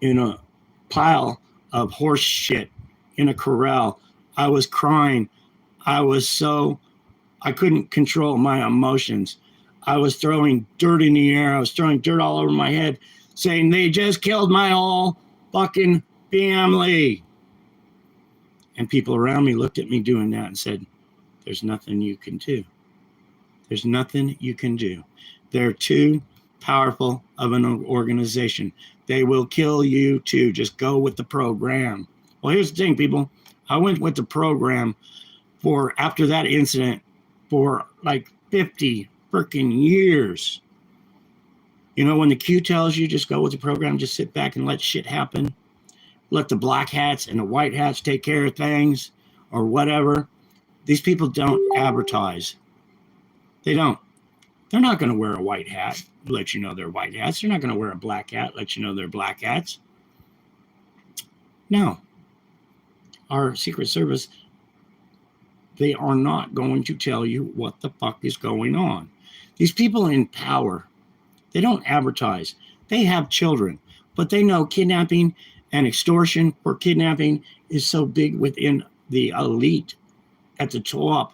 in a pile of horse shit in a corral. I was crying. I couldn't control my emotions. I was throwing dirt in the air. I was throwing dirt all over my head, saying, they just killed my whole fucking family. And people around me looked at me doing that and said, there's nothing you can do. There's nothing you can do. They're too powerful of an organization. They will kill you too. Just go with the program. Well, here's the thing, people. I went with the program after that incident for like 50 freaking years. You know, when the Q tells you just go with the program, just sit back and let shit happen. Let the black hats and the white hats take care of things or whatever. These people don't advertise. They don't. They're not going to wear a white hat, let you know they're white hats. They're not going to wear a black hat, let you know they're black hats. No. Our Secret Service, they are not going to tell you what the fuck is going on. These people in power, they don't advertise. They have children, but they know kidnapping and extortion for kidnapping is so big within the elite at the top.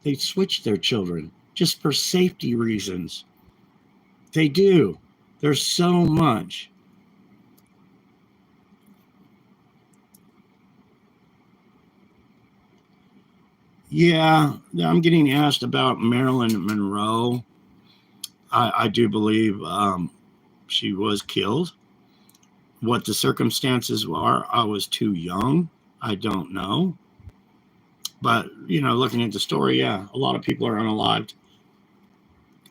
They switch their children just for safety reasons. They do. There's so much. Yeah, I'm getting asked about Marilyn Monroe. I do believe she was killed. What the circumstances are, I was too young. I don't know. But, you know, looking at the story, yeah, a lot of people are unalived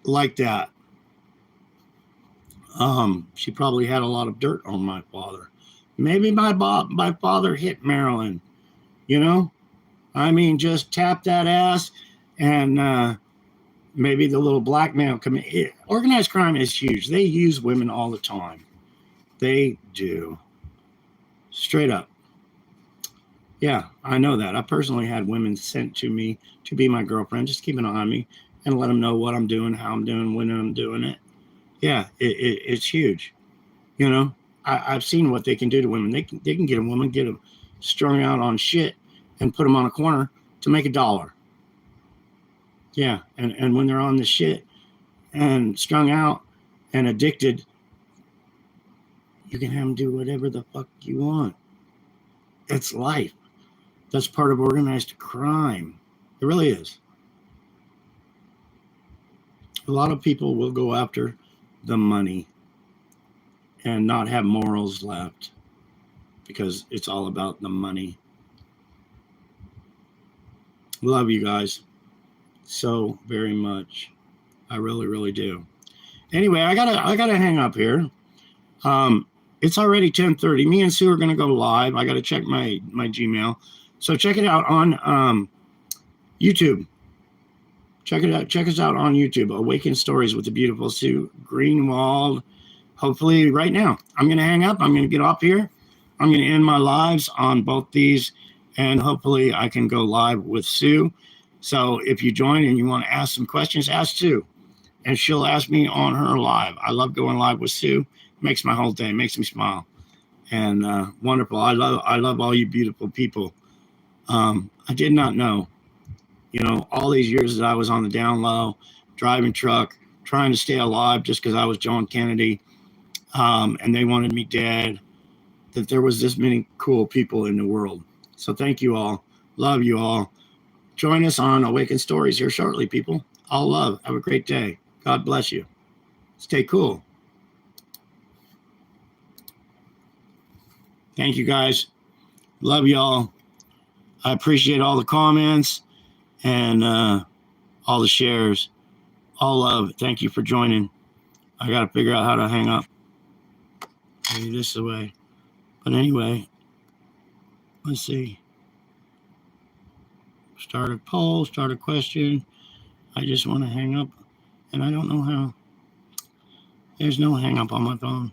like that. She probably had a lot of dirt on my father. Maybe my father hit Marilyn, you know? I mean, just tap that ass and maybe the little blackmail. Organized crime is huge. They use women all the time. They do. Straight up. Yeah, I know that. I personally had women sent to me to be my girlfriend, just keep an eye on me and let them know what I'm doing, how I'm doing, when I'm doing it. Yeah, it's huge. You know, I've seen what they can do to women. They can get a woman, get them strung out on shit and put them on a corner to make $1. Yeah, and when they're on the shit and strung out and addicted, you can have them do whatever the fuck you want. It's life. That's part of organized crime. It really is. A lot of people will go after the money and not have morals left because it's all about the money. Love you guys so very much. I really, really do. Anyway, I gotta hang up here. It's already 10:30. Me and Sue are gonna go live. I gotta check my Gmail. So check it out on YouTube. Check it out. Check us out on YouTube. Awaken Stories with the beautiful Sue Greenwald. Hopefully right now. I'm going to hang up. I'm going to get off here. I'm going to end my lives on both these. And hopefully I can go live with Sue. So if you join and you want to ask some questions, ask Sue. And she'll ask me on her live. I love going live with Sue. It makes my whole day. It makes me smile. And wonderful. I love all you beautiful people. I did not know. You know, all these years that I was on the down low, driving truck, trying to stay alive just because I was John Kennedy, and they wanted me dead, that there was this many cool people in the world. So thank you all. Love you all. Join us on Awaken Stories here shortly, people. All love. Have a great day. God bless you. Stay cool. Thank you, guys. Love y'all. I appreciate all the comments and all the shares. All love. Thank you for joining. I got to figure out how to hang up. Maybe this way. But anyway, let's see. Start a poll, start a question. I just want to hang up, and I don't know how. There's no hang up on my phone.